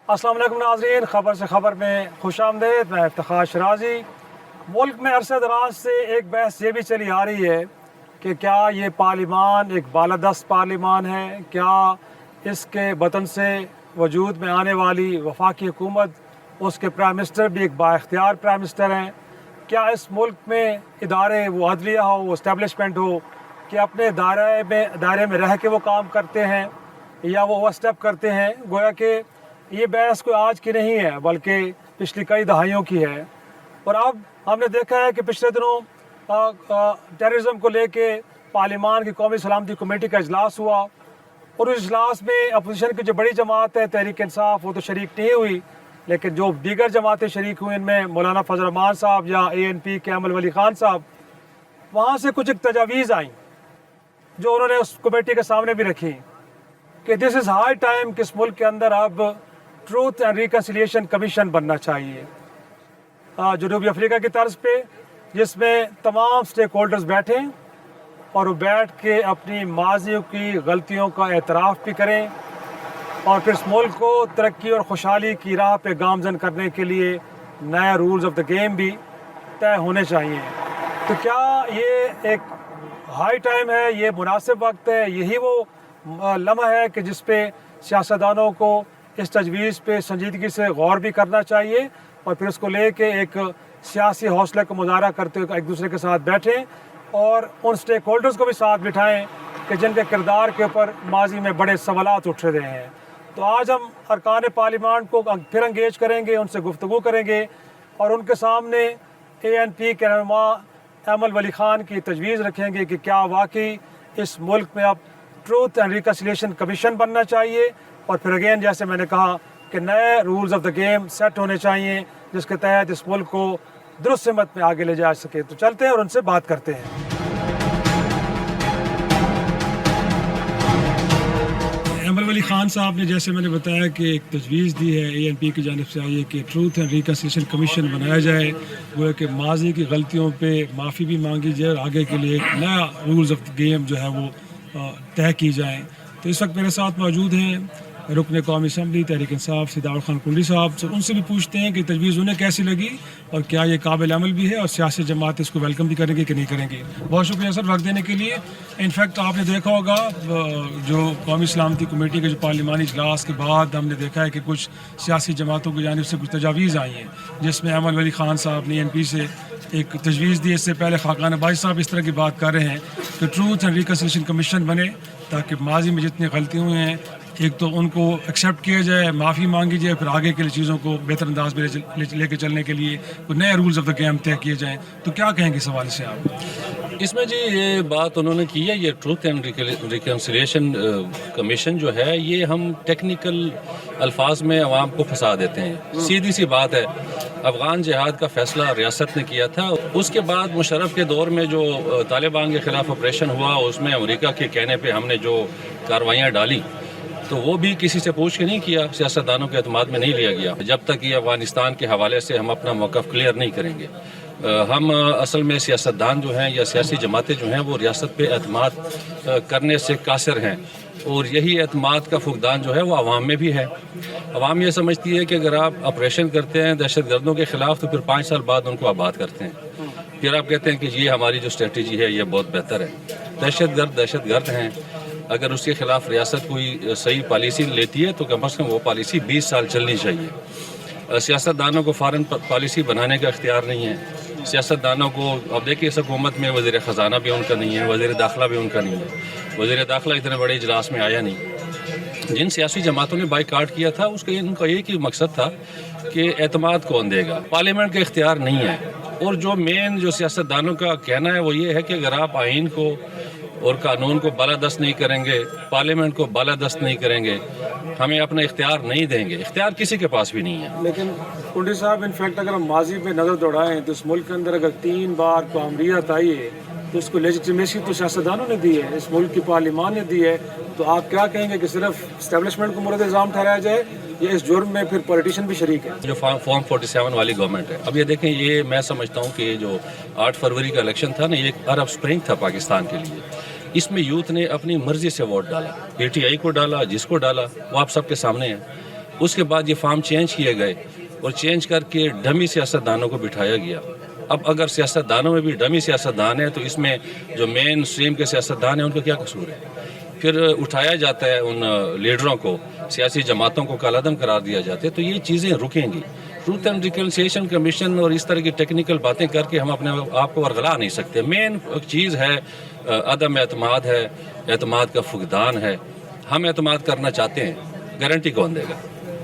अस्सलाम वालेकुम नाज़रीन, ख़बर से ख़बर में खुश आमदीद। मैं इफ्तिखार शराजी। मुल्क में अरसे दराज से एक बहस ये भी चली आ रही है कि क्या ये पार्लिमान एक बालादस्त पार्लिमान है, क्या इसके वतन से वजूद में आने वाली वफाकी हुकूमत, उसके प्राइम मिनिस्टर भी एक बाइख्तियार प्राइम मिनिस्टर हैं, क्या इस मुल्क में इदारे वो अदलिया हो, वो इस्टेब्लिशमेंट हो कि अपने दायरे में रह के वो काम करते हैं या वो ओवर स्टेप करते हैं। गोया कि ये बहस कोई आज की नहीं है बल्कि पिछली कई दहाइयों की है। और अब हमने देखा है कि पिछले दिनों टेररिज्म को लेके पार्लिमान की कौमी सलामती कमेटी का इजलास हुआ और उस इजलास में अपोजिशन की जो बड़ी जमात है तहरीक इंसाफ, वो तो शरीक नहीं हुई, लेकिन जो दीगर जमातें शरीक हुई इनमें मौलाना फजल रहमान साहब या ANP के अमल वली खान साहब, वहाँ से कुछ एक तजावीज़ आई जो उन्होंने उस कमेटी के सामने भी रखी कि दिस इज़ हाई टाइम कि इस मुल्क के अंदर अब ट्रूथ एंड रिकन्सिलिएशन कमीशन बनना चाहिए जनूबी अफ्रीका की तर्ज पे, जिसमें तमाम स्टेक होल्डर्स बैठें और वो बैठ के अपनी माजी की गलतियों का एतराफ़ भी करें और फिर इस मुल्क को तरक्की और खुशहाली की राह पे गामजन करने के लिए नए रूल्स ऑफ द गेम भी तय होने चाहिए। तो क्या ये एक हाई टाइम है, ये मुनासिब वक्त है, यही वो लम्हा है कि जिस पे सियासतदानों को इस तजवीज़ पे संजीदगी से गौर भी करना चाहिए और फिर उसको लेके एक सियासी हौसले का मुजाहरा करते हुए एक दूसरे के साथ बैठें और उन स्टेक होल्डर्स को भी साथ बिठाएं कि जिनके किरदार के ऊपर माजी में बड़े सवालात उठ रहे हैं। तो आज हम अरकान पार्लिमान को फिर इंगेज करेंगे, उनसे गुफ्तगू करेंगे और उनके सामने ANP के रहनुमा अमल वली खान की तजवीज़ रखेंगे कि क्या वाकई इस मुल्क में अब ट्रूथ एंड रिकन्सिलिएशन कमीशन बनना चाहिए और फिर अगेन जैसे मैंने कहा कि नए rules of the game set होने चाहिए जिसके तहत इस मुल्क को दुरुस्त सिमत में आगे ले जा सके। तो चलते हैं और उनसे बात करते हैं। अमल वली खान साहब ने जैसे मैंने बताया कि एक तजवीज़ दी है ANP की जानिब से आई है कि ट्रूथ एंड रिकन्सिलिएशन कमीशन बनाया जाए, वो कि माजी की गलतियों पे माफ़ी भी मांगी जाए और आगे के लिए एक नया रूल्स ऑफ द गेम जो है वो तय की जाए। तो इस वक्त मेरे साथ मौजूद हैं रुकन कौमी असम्बली तहरीक इंसाफ सिद्दाउल खान कुंडी साहब। तो उनसे भी पूछते हैं कि तजवीज़ उन्हें कैसी लगी और क्या ये काबिल अमल भी है और सियासी जमात इसको वेलकम भी करेंगे कि नहीं करेंगे। बहुत शुक्रिया सर वक्त देने के लिए। इनफैक्ट आपने देखा होगा जो कौमी सलामती कमेटी के जो पार्लिमानी इजलास के बाद हमने देखा है कि कुछ सियासी जमातों की जानिब से कुछ तजावीज़ आई हैं जिसमें अमल वली खान साहब ने ANP से एक तजवीज़ दी। इससे पहले खाकान अब्बासी साहब इस तरह की बात कर रहे हैं कि ट्रूथ एंड रिकन्सिलिएशन कमीशन बने ताकि माजी में जितनी गलतियाँ हुई हैं एक तो उनको एक्सेप्ट किया जाए, माफ़ी मांगी जाए, फिर आगे के लिए चीज़ों को बेहतर अंदाज में लेके चलने के लिए कुछ नए रूल्स ऑफ द गेम तय किए जाएँ। तो क्या कहेंगे इस हवाले से आप? इसमें जी ये बात उन्होंने की है, ये ट्रूथ एंड रिकन्सिलिएशन कमीशन जो है ये हम टेक्निकल अल्फाज में अवाम को फंसा देते हैं। सीधी सी बात है, अफ़गान जिहाद का फ़ैसला रियासत ने किया था, उसके बाद मुशर्रफ के दौर में जो तालिबान के ख़िलाफ़ ऑपरेशन हुआ उसमें अमेरिका के कहने पे हमने जो कार्रवाइयाँ डाली तो वो भी किसी से पूछ के नहीं किया, सियासतदानों के एतमाद में नहीं लिया गया। जब तक ये अफगानिस्तान के हवाले से हम अपना मौक़िफ़ क्लियर नहीं करेंगे, हम असल में सियासतदान जो हैं या सियासी जमातें जो हैं वो रियासत पे एतमाद करने से कासिर हैं और यही एतमाद का फुकदान जो है वो आवाम में भी है। आवाम ये समझती है कि अगर आप ऑपरेशन करते हैं दहशत गर्दों के ख़िलाफ़ तो फिर 5 साल बाद उनको आबाद करते हैं, फिर आप कहते हैं कि ये हमारी जो स्ट्रेटजी है ये बहुत बेहतर है। दहशत गर्द हैं, अगर उसके ख़िलाफ़ रियासत कोई सही पॉलिसी लेती है तो कम अज़ कम वो पॉलिसी 20 साल चलनी चाहिए। सियासतदानों को फ़ौरन पॉलिसी बनाने का इख्तियार नहीं है। सियासतदानों को अब देखिए इस हुकूमत में वज़ीर ख़जाना भी उनका नहीं है, वज़ीर दाखिला भी उनका नहीं है। वज़ीर दाखिला इतने बड़े इजलास में आया नहीं। जिन सियासी जमातों ने बाइकाट किया था उसका उनका एक ही मकसद था कि एतमाद कौन देगा, पार्लियामेंट का इख्तियार नहीं है। और जो मेन जो सियासतदानों का कहना है वो ये है कि अगर आप आइन को और कानून को बालादस्त नहीं करेंगे, पार्लियामेंट को बालादस्त नहीं करेंगे, हमें अपना इख्तियार नहीं देंगे। इख्तियार किसी के पास भी नहीं है। लेकिन कुंडी साहब इनफैक्ट अगर हम माजी पे नज़र दौड़ाएं तो इस मुल्क के अंदर अगर 3 बार आमरीत आई है तो उसको लेजिटिमेसी तो सियासतदानों ने दी है, इस मुल्क की पार्लिमान ने दी है। तो आप क्या कहेंगे कि सिर्फ इस्टेब्लिशमेंट को मुर्द इल्ज़ाम ठहराया जाए या इस जुर्म में फिर पॉलिटिशियन भी शरीक है? जो फॉर्म 47 वाली गवर्नमेंट है, अब ये देखें, ये मैं समझता हूँ कि जो 8 फरवरी का इलेक्शन था ना, ये एक अरब स्प्रिंग था पाकिस्तान के लिए। इसमें यूथ ने अपनी मर्जी से वोट डाला, PTI को डाला, जिसको डाला वो आप सबके सामने है। اس کے بعد یہ فارم چینج کیے گئے اور چینج کر کے ڈمی سیاستدانوں کو بٹھایا گیا. اب اگر سیاستدانوں میں بھی ڈمی سیاستدان ہیں تو اس میں جو مین اسٹریم کے سیاستدان ہیں ان کا کیا قصور ہے؟ پھر اٹھایا جاتا ہے ان لیڈروں کو, سیاسی جماعتوں کو کالعدم قرار دیا جاتا ہے. تو یہ چیزیں رکیں گی. ٹروتھ اینڈ ریکنسیلیشن کمیشن اور اس طرح کی ٹیکنیکل باتیں کر کے ہم اپنے آپ کو ورغلا نہیں سکتے. مین چیز ہے عدم اعتماد ہے, اعتماد کا فقدان ہے. ہم اعتماد کرنا چاہتے ہیں, گارنٹی کون دے گا؟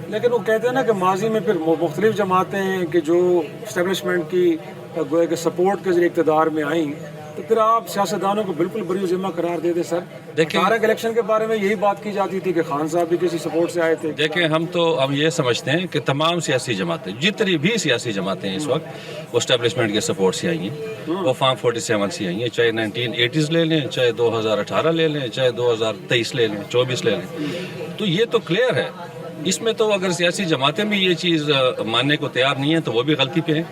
لیکن وہ کہتے ہیں نا کہ ماضی میں پھر مختلف جماعتیں ہیں کہ جو اسٹیبلشمنٹ کی گویا کہ سپورٹ کے ذریعے اقتدار میں آئیں, تو پھر آپ سیاستدانوں کو بالکل بری ذمہ قرار دے دیں. سر دیکھیں, 18 کے الیکشن کے بارے میں یہی بات کی جاتی تھی کہ خان صاحب بھی کسی سپورٹ سے آئے تھے. دیکھیں, ہم یہ سمجھتے ہیں کہ تمام سیاسی جماعتیں, جتنی بھی سیاسی جماعتیں ہیں اس وقت, وہ اسٹیبلشمنٹ کے سپورٹ سے آئی ہیں, وہ فارم 47 سے آئی ہیں. چاہے 1980s لے لیں, چاہے 2018 لے لیں, چاہے 2023 لے لیں, 24 لے لیں. تو یہ تو کلیئر ہے. اس میں تو اگر سیاسی جماعتیں بھی یہ چیز ماننے کو تیار نہیں ہیں تو وہ بھی غلطی پہ ہیں.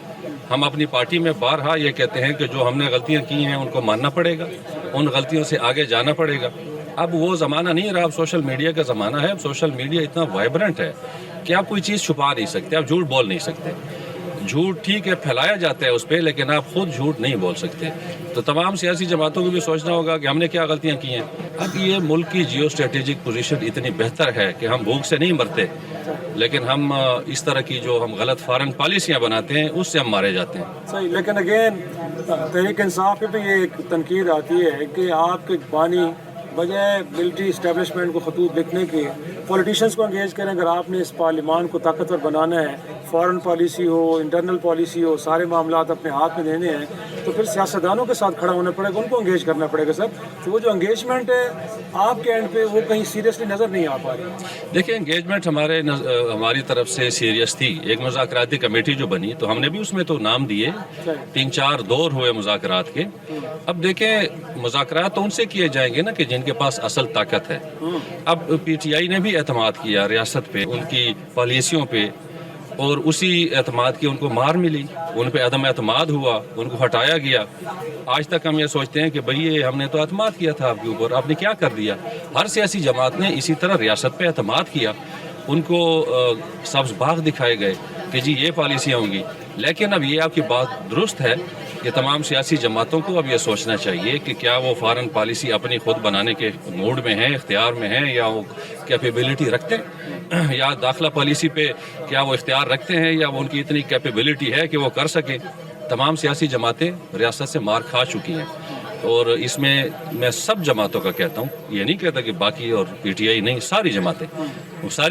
ہم اپنی پارٹی میں بارہا یہ کہتے ہیں کہ جو ہم نے غلطیاں کی ہیں ان کو ماننا پڑے گا, ان غلطیوں سے آگے جانا پڑے گا. اب وہ زمانہ نہیں رہا, اب سوشل میڈیا کا زمانہ ہے. اب سوشل میڈیا اتنا وائبرنٹ ہے کہ آپ کوئی چیز چھپا نہیں سکتے, آپ جھوٹ بول نہیں سکتے. جھوٹ ٹھیک ہے پھیلایا جاتا ہے اس پہ, لیکن آپ خود جھوٹ نہیں بول سکتے. تو تمام سیاسی جماعتوں کو بھی سوچنا ہوگا کہ ہم نے کیا غلطیاں کی ہیں. اب یہ ملک کی جیو اسٹریٹجک پوزیشن اتنی بہتر ہے کہ ہم بھوک سے نہیں مرتے, لیکن ہم اس طرح کی جو ہم غلط فارن پالیسیاں بناتے ہیں اس سے ہم مارے جاتے ہیں. صحیح. لیکن اگین تحریک انصاف پہ بھی یہ ایک تنقید آتی ہے کہ آپ کے بانی بجائے ملٹری اسٹیبلشمنٹ کو خطوط لکھنے کے پولیٹیشینس کو انگیج کریں. اگر آپ نے اس پارلیمان کو طاقتور بنانا ہے, فارن پالیسی ہو, انٹرنل پالیسی ہو, سارے معاملات اپنے ہاتھ میں دینے ہیں, تو پھر سیاستدانوں کے ساتھ کھڑا ہونا پڑے گا, ان کو انگیج کرنا پڑے گا. سر تو وہ جو انگیجمنٹ ہے آپ کے اینڈ پہ وہ کہیں سیریسلی نظر نہیں آ پا رہی. دیکھیں, انگیجمنٹ ہماری طرف سے سیریس تھی. ایک مذاکراتی کمیٹی جو بنی تو ہم نے بھی اس میں تو نام دیے, 3-4 دور ہوئے مذاکرات کے. اب دیکھیں, مذاکرات تو ان سے کیے جائیں گے نا کہ جن کے پاس اصل طاقت ہے. اب پی ٹی آئی نے بھی اعتماد کیا ریاست پہ, ان کی پالیسیوں پہ, اور اسی اعتماد کی ان کو مار ملی, ان پہ عدم اعتماد ہوا, ان کو ہٹایا گیا. آج تک ہم یہ سوچتے ہیں کہ بھئی یہ ہم نے تو اعتماد کیا تھا آپ کے اوپر, آپ نے کیا کر دیا. ہر سیاسی جماعت نے اسی طرح ریاست پہ اعتماد کیا, ان کو سبز باغ دکھائے گئے کہ جی یہ پالیسیاں ہوں گی. لیکن اب یہ آپ کی بات درست ہے کہ تمام سیاسی جماعتوں کو اب یہ سوچنا چاہیے کہ کیا وہ فارن پالیسی اپنی خود بنانے کے موڈ میں ہیں, اختیار میں ہیں, یا وہ کیپیبلٹی رکھتے ہیں, یا داخلہ پالیسی پہ کیا وہ اختیار رکھتے ہیں, یا وہ ان کی اتنی کیپیبلٹی ہے کہ وہ کر سکیں. تمام سیاسی جماعتیں ریاست سے مار کھا چکی ہیں, اور اس میں سب جماعتوں کا کہتا ہوں, یہ نہیں کہتا کہ باقی اور پی ٹی آئی نہیں, ساری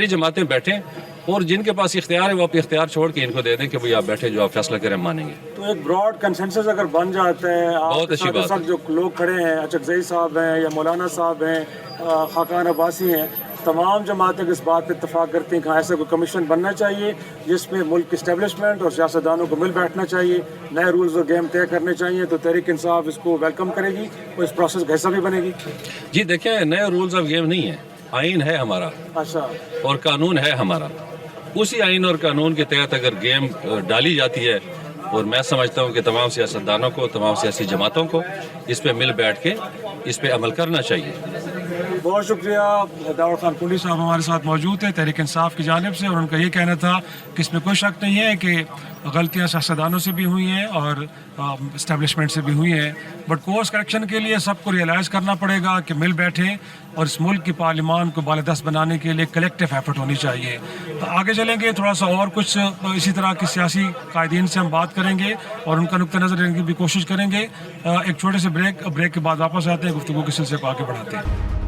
جماعتیں بیٹھیں, اور جن کے پاس اختیار ہے وہ اپنے اختیار چھوڑ کے ان کو دے دیں کہ بھئی آپ بیٹھے, جو آپ فیصلہ کریں مانیں گے. تو ایک براڈ کنسنسس اگر بن جاتا ہے, بہت اچھی بات ہے. جو لوگ کھڑے ہیں, اچکزئی صاحب ہیں یا مولانا صاحب ہیں, خاقان عباسی ہیں, تمام جماعتیں اس بات پہ اتفاق کرتی ہیں کہ ایسا کوئی کمیشن بننا چاہیے جس میں ملک کی اسٹیبلشمنٹ اور سیاستدانوں کو مل بیٹھنا چاہیے, نئے رولز اور گیم طے کرنے چاہیے, تو تحریک انصاف اس کو ویلکم کرے گی اور اس پروسیس کا حصہ بھی بنے گی. جی دیکھیں, نئے رولز آف گیم نہیں ہے, آئین ہے ہمارا, اچھا, اور قانون ہے ہمارا. اسی آئین اور قانون کے تحت اگر گیم ڈالی جاتی ہے, اور میں سمجھتا ہوں کہ تمام سیاستدانوں کو, تمام سیاسی جماعتوں کو اس پہ مل بیٹھ کے اس پہ عمل کرنا چاہیے. بہت شکریہ. داؤد خان کنڈی صاحب ہمارے ساتھ موجود ہیں تحریک انصاف کی جانب سے, اور ان کا یہ کہنا تھا کہ اس میں کوئی شک نہیں ہے کہ غلطیاں سیاستدانوں سے بھی ہوئی ہیں اور اسٹیبلشمنٹ سے بھی ہوئی ہیں, بٹ کورس کریکشن کے لیے سب کو ریئلائز کرنا پڑے گا کہ مل بیٹھیں اور اس ملک کی پارلیمان کو بالادست بنانے کے لیے کلیکٹیو ایفرٹ ہونی چاہیے. تو آگے چلیں گے, تھوڑا سا اور کچھ اسی طرح کے سیاسی قائدین سے ہم بات کریں گے اور ان کا نقطہ نظر لینے کی بھی کوشش کریں گے. ایک چھوٹے سے بریک کے بعد واپس آتے ہیں, گفتگو کے سلسلے کو آگے بڑھاتے ہیں.